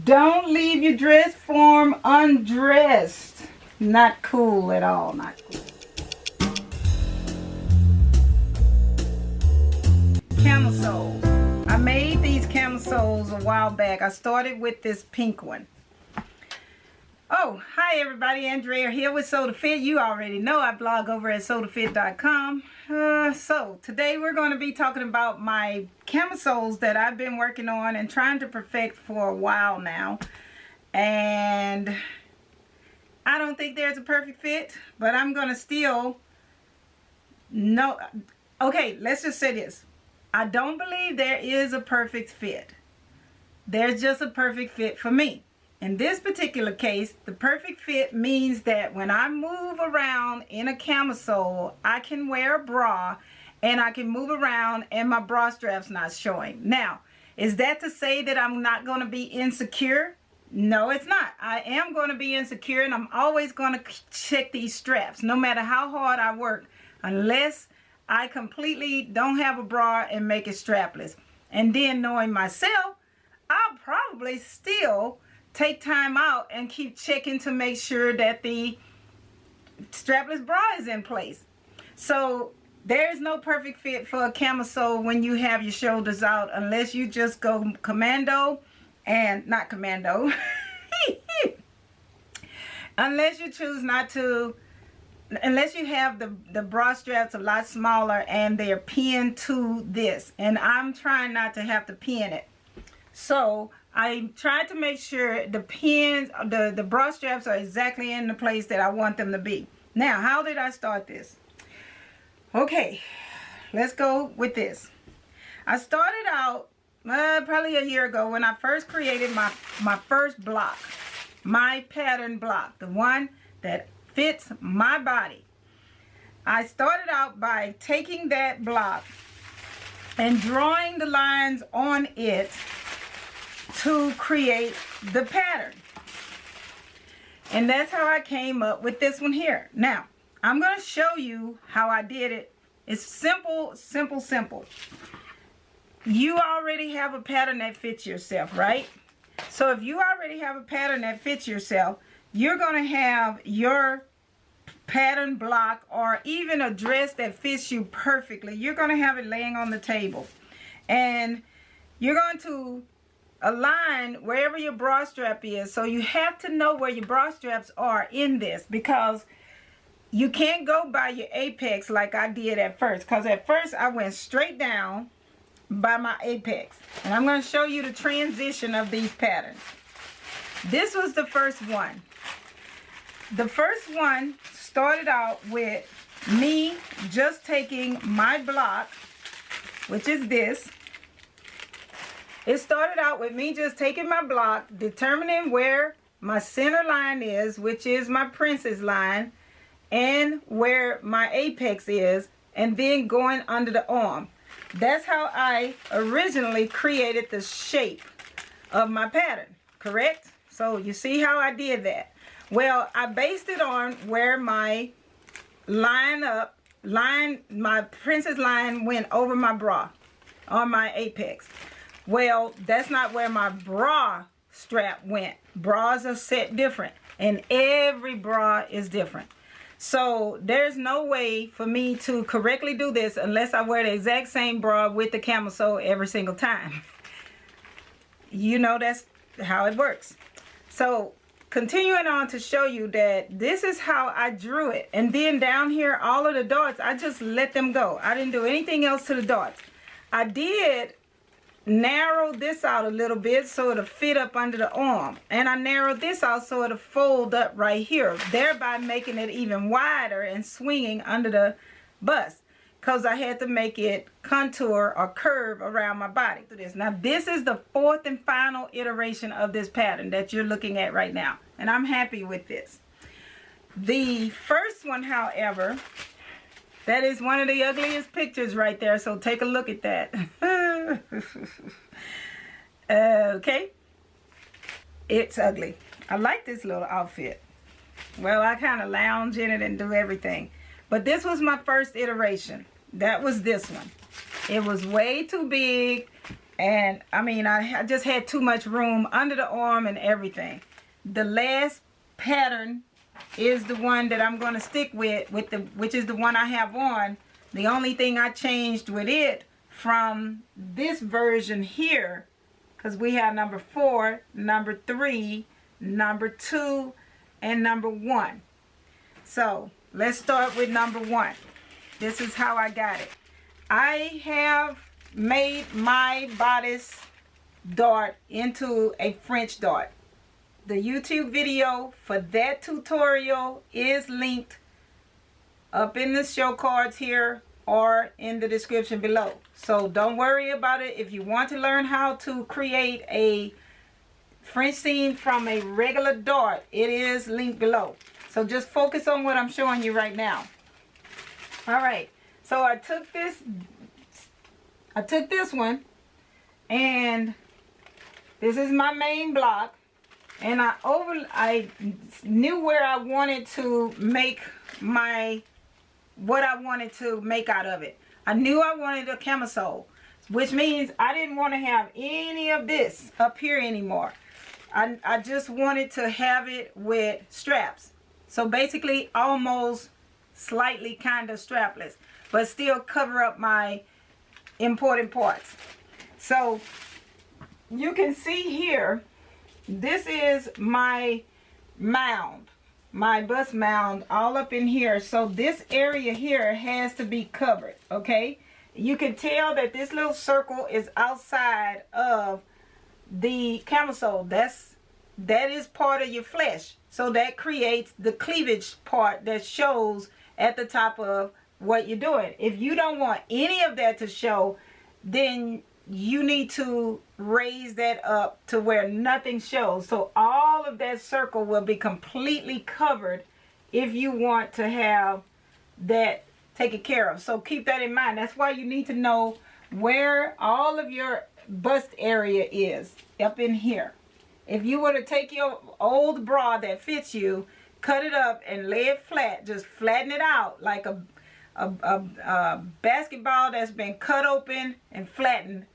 Don't leave your dress form undressed. Not cool at all, not cool. Camisoles. I made these camisoles a while back. I started with this pink one. Oh, hi everybody, Andrea here with Sew to Fit. You already know I blog over at sewtofit.com. So today we're going to be talking about my camisoles that I've been working on and trying to perfect for a while now. And I don't think there's a perfect fit, but I'm going to still know. Okay, let's just say this. I don't believe there is a perfect fit. There's just a perfect fit for me. In this particular case, the perfect fit means that when I move around in a camisole, I can wear a bra and I can move around and my bra strap's not showing. Now, is that to say that I'm not going to be insecure? No, it's not. I am going to be insecure, and I'm always going to check these straps no matter how hard I work, unless I completely don't have a bra and make it strapless. And then knowing myself, I'll probably still take time out and keep checking to make sure that the strapless bra is in place. So there is no perfect fit for a camisole when you have your shoulders out, unless you just go commando and not commando. Unless you choose not to, unless you have the bra straps a lot smaller and they're pinned to this. And I'm trying not to have to pin it. So I tried to make sure the pins, the bra straps are exactly in the place that I want them to be. Now, how did I start this? Okay, let's go with this. I started out probably a year ago when I first created my first block, my pattern block, the one that fits my body. I started out by taking that block and drawing the lines on it to create the pattern. And that's how I came up with this one here. Now, I'm going to show you how I did it. It's simple, simple, simple. You already have a pattern that fits yourself, right? So if you already have a pattern that fits yourself, you're going to have your pattern block, or even a dress that fits you perfectly. You're going to have it laying on the table. And you're going to align wherever your bra strap is. So you have to know where your bra straps are in this, because you can't go by your apex like I did at first. Because at first I went straight down by my apex. And I'm going to show you the transition of these patterns. This was the first one. The first one started out with me just taking my block, which is this. It started out with me just taking my block, determining where my center line is, which is my princess line, and where my apex is, and then going under the arm. That's how I originally created the shape of my pattern, correct? So you see how I did that? Well, I based it on where my my princess line went over my bra, on my apex. Well, that's not where my bra strap went. Bras are set different, and every bra is different. So there's no way for me to correctly do this unless I wear the exact same bra with the camisole every single time. You know, that's how it works. So continuing on to show you that this is how I drew it. And then down here, all of the dots, I just let them go. I didn't do anything else to the dots. I did narrow this out a little bit so it'll fit up under the arm, and I narrowed this out so it'll fold up right here, thereby making it even wider and swinging under the bust, because I had to make it contour or curve around my body. Now this is the fourth and final iteration of this pattern that you're looking at right now, and I'm happy with this. The first one, however, that is one of the ugliest pictures right there, so take a look at that. Okay, it's ugly. I like this little outfit. Well, I kind of lounge in it and do everything, but this was my first iteration. That was this one. It was way too big. And I mean, I just had too much room under the arm and everything. The last pattern is the one that I'm going to stick with which is the one I have on. The only thing I changed with it from this version here, because we have number 4, number 3, number 2, and number 1. So let's start with number 1. This is how I got it. I have made my bodice dart into a French dart. The YouTube video for that tutorial is linked up in the show cards here or in the description below. So don't worry about it. If you want to learn how to create a French seam from a regular dart, it is linked below. So just focus on what I'm showing you right now. All right, so I took this one, and this is my main block, and I knew where I wanted to make what I wanted to make out of it. I knew I wanted a camisole, which means I didn't want to have any of this up here anymore. I just wanted to have it with straps. So basically almost slightly kind of strapless, but still cover up my important parts. So you can see here, this is my mound, my bust mound all up in here. So this area here has to be covered, okay? You can tell that this little circle is outside of the camisole. That is part of your flesh. So that creates the cleavage part that shows at the top of what you're doing. If you don't want any of that to show, then you need to raise that up to where nothing shows. So all of that circle will be completely covered if you want to have that taken care of. So keep that in mind. That's why you need to know where all of your bust area is, up in here. If you were to take your old bra that fits you, cut it up and lay it flat, just flatten it out like a basketball that's been cut open and flattened,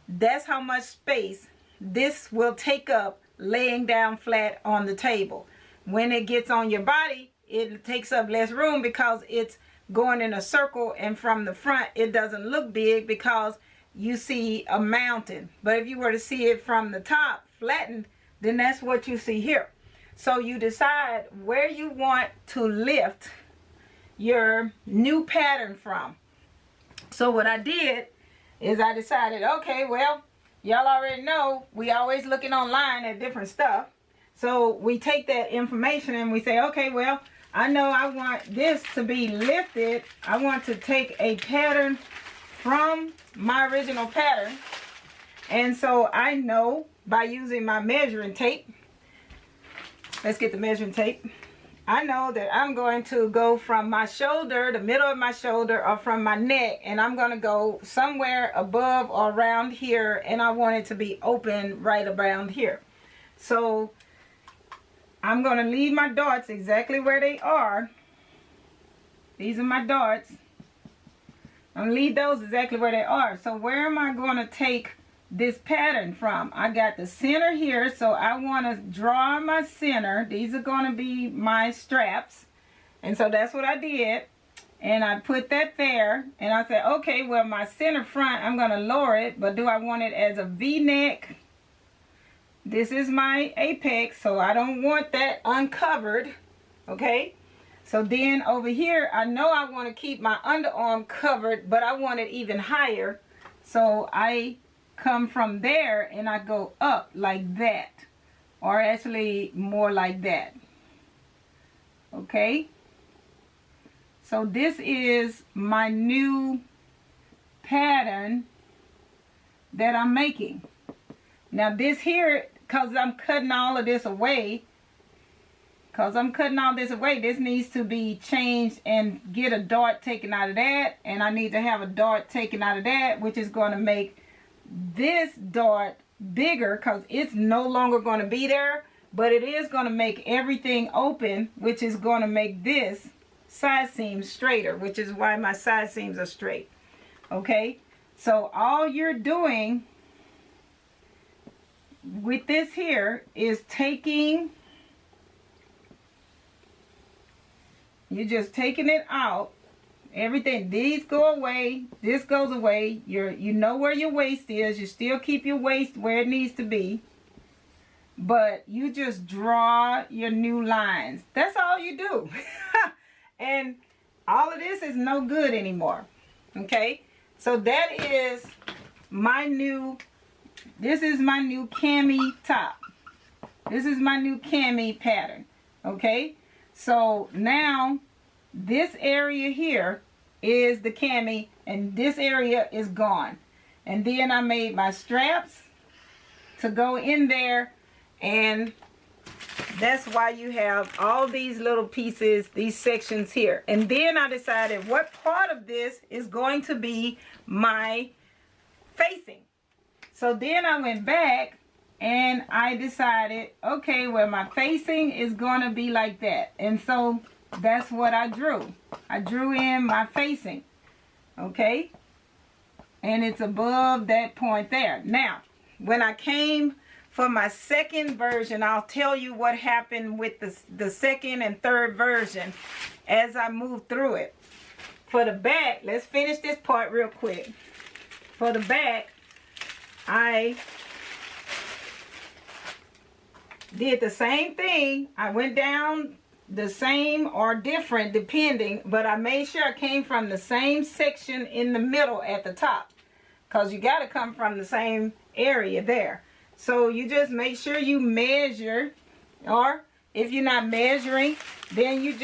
that's how much space this will take up laying down flat on the table. When it gets on your body, it takes up less room because it's going in a circle, and from the front it doesn't look big because you see a mountain. But if you were to see it from the top flattened, then that's what you see here. So you decide where you want to lift your new pattern from. So what I did is I decided, okay, well, y'all already know we always looking online at different stuff. So we take that information and we say, okay, well, I know I want this to be lifted. I want to take a pattern from my original pattern. And so I know by using my measuring tape, let's get the measuring tape. I know that I'm going to go from my shoulder, the middle of my shoulder, or from my neck, and I'm going to go somewhere above or around here, and I want it to be open right around here. So I'm going to leave my darts exactly where they are. These are my darts. I'm going to leave those exactly where they are. So where am I going to take this pattern from? I got the center here, so I want to draw my center. These are going to be my straps, and so that's what I did, and I put that there, and I said, okay, well, my center front, I'm going to lower it, but do I want it as a V-neck? This is my apex, so I don't want that uncovered, okay? So then over here, I know I want to keep my underarm covered, but I want it even higher, so I come from there and I go up like that, or actually more like that. Okay, so this is my new pattern that I'm making. Now this here, because I'm cutting all of this away, this needs to be changed and get a dart taken out of that, and I need to have a dart taken out of that, which is going to make this dart bigger because it's no longer going to be there, but it is going to make everything open, which is going to make this side seam straighter, which is why my side seams are straight. Okay, so all you're doing with this here is you're just taking it out. Everything, these go away, this goes away. You know where your waist is. You still keep your waist where it needs to be, but you just draw your new lines. That's all you do. And all of this is no good anymore. Okay, so that is my new, this is my new cami top. This is my new cami pattern. Okay, so now this area here is the cami and this area is gone. And then I made my straps to go in there, and that's why you have all these little pieces, these sections here. And then I decided what part of this is going to be my facing. So then I went back and I decided, okay, well, my facing is going to be like that. And so that's what I drew. I drew in my facing. Okay? And it's above that point there. Now, when I came for my second version, I'll tell you what happened with the second and third version as I moved through it. For the back, let's finish this part real quick. For the back, I did the same thing. I went down the same or different depending, but I made sure I came from the same section in the middle at the top, because you got to come from the same area there. So you just make sure you measure, or if you're not measuring, then you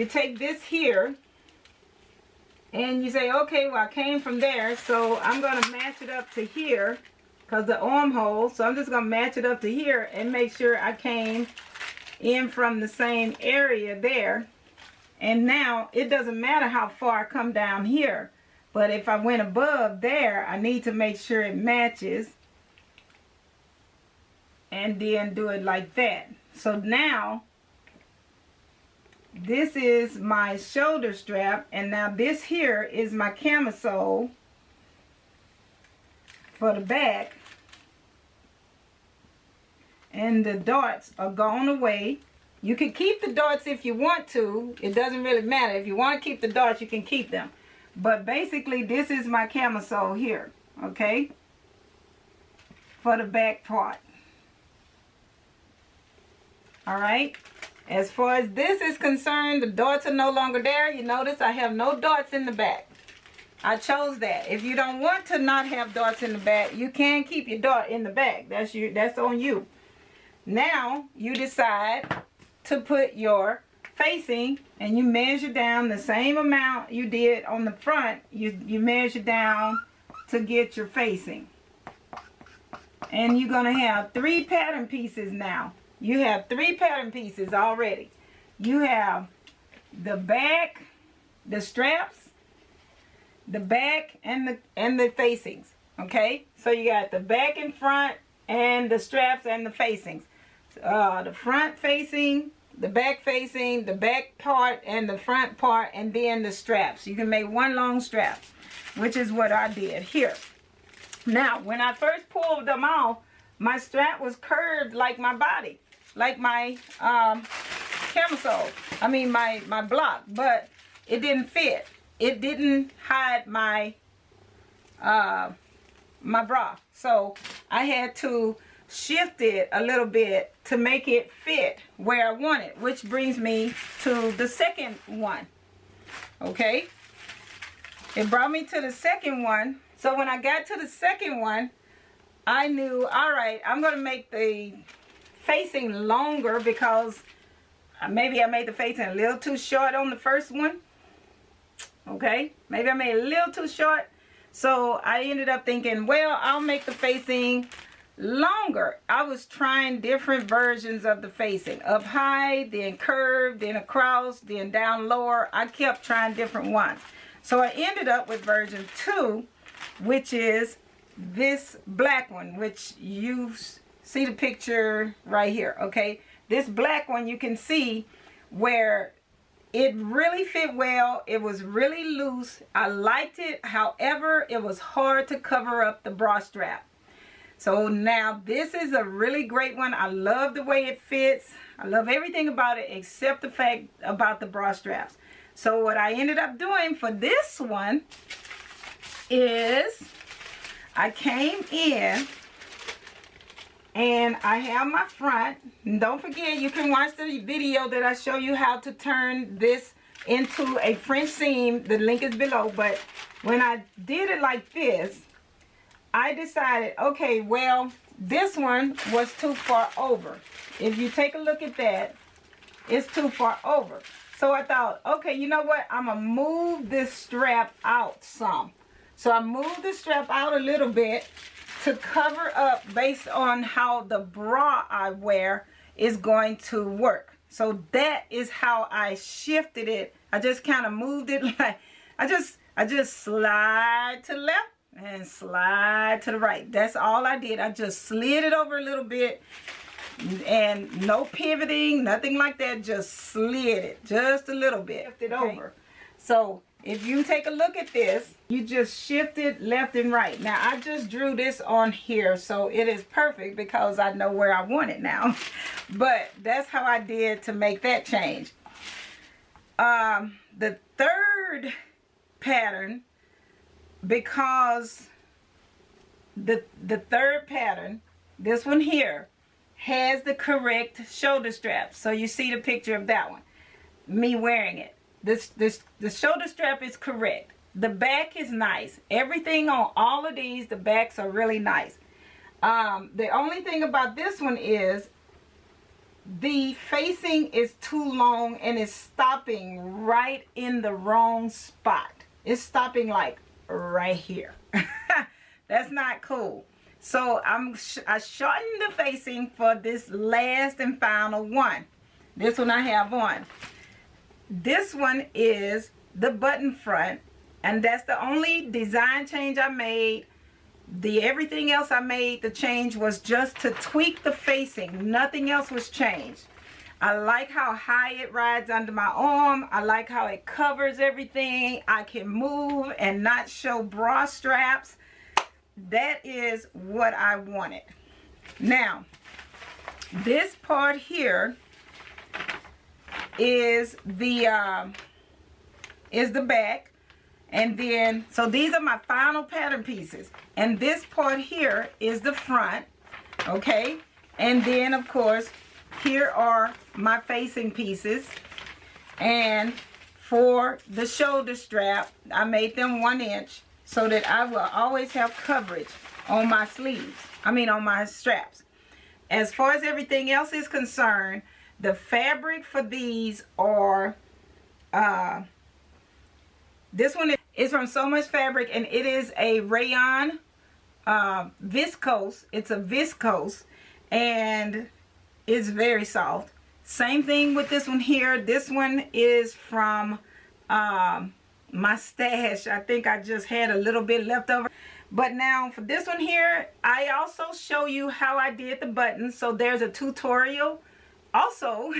take this here and you say, okay, well, I came from there, so I'm going to match it up to here because the armhole, so I'm just going to match it up to here and make sure I came in from the same area there. And now it doesn't matter how far I come down here, but if I went above there, I need to make sure it matches and then do it like that. So now this is my shoulder strap, and now this here is my camisole for the back, and the darts are gone away. You can keep the darts if you want to. It doesn't really matter. If you want to keep the darts, you can keep them. But basically, this is my camisole here, okay, for the back part. All right. As far as this is concerned, the darts are no longer there. You notice I have no darts in the back. I chose that. If you don't want to not have darts in the back, you can keep your dart in the back. That's on you. Now you decide to put your facing, and you measure down the same amount you did on the front. You measure down to get your facing. And you're going to have 3 pattern pieces now. You have 3 pattern pieces already. You have the back, the straps, the back, and the facings. Okay? So you got the back and front and the straps and the facings. The front facing, the back facing, the back part and the front part, and then the straps. You can make one long strap, which is what I did here. Now, when I first pulled them off, my strap was curved like my body, like my camisole. I mean my block, but it didn't fit. It didn't hide my my bra. So I had to shift it a little bit to make it fit where I want it, which brings me to the second one. Okay, it brought me to the second one. So when I got to the second one, I knew, all right, I'm going to make the facing longer because maybe I made the facing a little too short on the first one. Okay, maybe I made it a little too short. So I ended up thinking, well, I'll make the facing longer. I was trying different versions of the facing, up high, then curved, then across, then down lower. I kept trying different ones. So I ended up with version 2, which is this black one, which you see the picture right here. Okay, this black one, you can see where it really fit well. It was really loose. I liked it. However, it was hard to cover up the bra strap. So now this is a really great one. I love the way it fits. I love everything about it except the fact about the bra straps. So what I ended up doing for this one is I came in and I have my front. And don't forget, you can watch the video that I show you how to turn this into a French seam. The link is below. But when I did it like this, I decided, okay, well, this one was too far over. If you take a look at that, it's too far over. So I thought, okay, you know what? I'm going to move this strap out some. So I moved the strap out a little bit to cover up based on how the bra I wear is going to work. So that is how I shifted it. I just kind of moved it like, I just slide to the left and slide to the right. That's all I did. I just slid it over a little bit and no pivoting, nothing like that. Just slid it just a little bit. Shift it over. So if you take a look at this, you just shift it left and right. Now I just drew this on here, so it is perfect because I know where I want it now. But that's how I did to make that change. The third pattern, because the third pattern, this one here, has the correct shoulder strap. So you see the picture of that one, me wearing it. The shoulder strap is correct. The back is nice. Everything on all of these, the backs are really nice. The only thing about this one is the facing is too long and it's stopping right in the wrong spot. It's stopping like right here. That's not cool. So I shortened the facing for this last and final one. This one I have on. This one is the button front, and that's the only design change I made. Everything else I made, the change was just to tweak the facing. Nothing else was changed. I like how high it rides under my arm. I like how it covers everything. I can move and not show bra straps. That is what I wanted. Now, this part here is the back, and then so these are my final pattern pieces, and this part here is the front. Okay, and then of course here are my facing pieces, and for the shoulder strap I made them 1 inch so that I will always have coverage on my sleeves, on my straps. As far as everything else is concerned, the fabric for these are, this one is from So Much Fabric, and it is a rayon viscose. It's a viscose, and it's very soft. Same thing with this one here. This one is from my stash. I think I just had a little bit left over. But now for this one here, I also show you how I did the buttons. So there's a tutorial also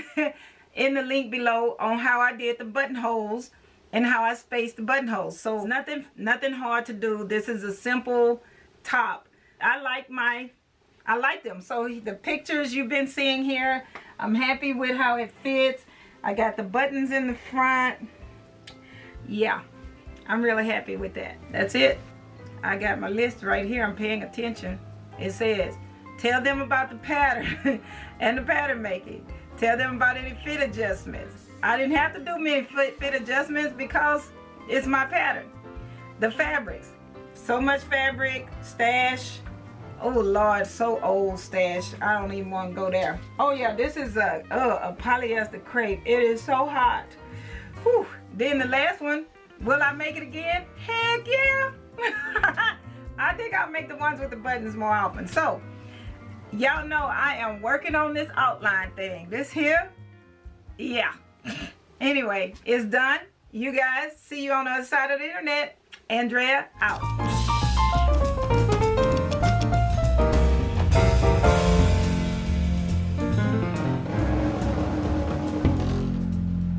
in the link below on how I did the buttonholes and how I spaced the buttonholes. So nothing hard to do. This is a simple top. I like them. So the pictures you've been seeing here, I'm happy with how it fits. I got the buttons in the front. Yeah, I'm really happy with that. That's it. I got my list right here. I'm paying attention. It says, tell them about the pattern and the pattern making. Tell them about any fit adjustments. I didn't have to do many fit adjustments because it's my pattern. The fabrics. So Much Fabric, stash. Oh Lord, so old stash. I don't even want to go there. Oh yeah, this is a polyester crepe. It is so hot. Whew. Then the last one, will I make it again? Heck yeah. I think I'll make the ones with the buttons more often. So y'all know I am working on this outline thing. This here, yeah. Anyway, it's done. You guys, see you on the other side of the internet. Andrea out.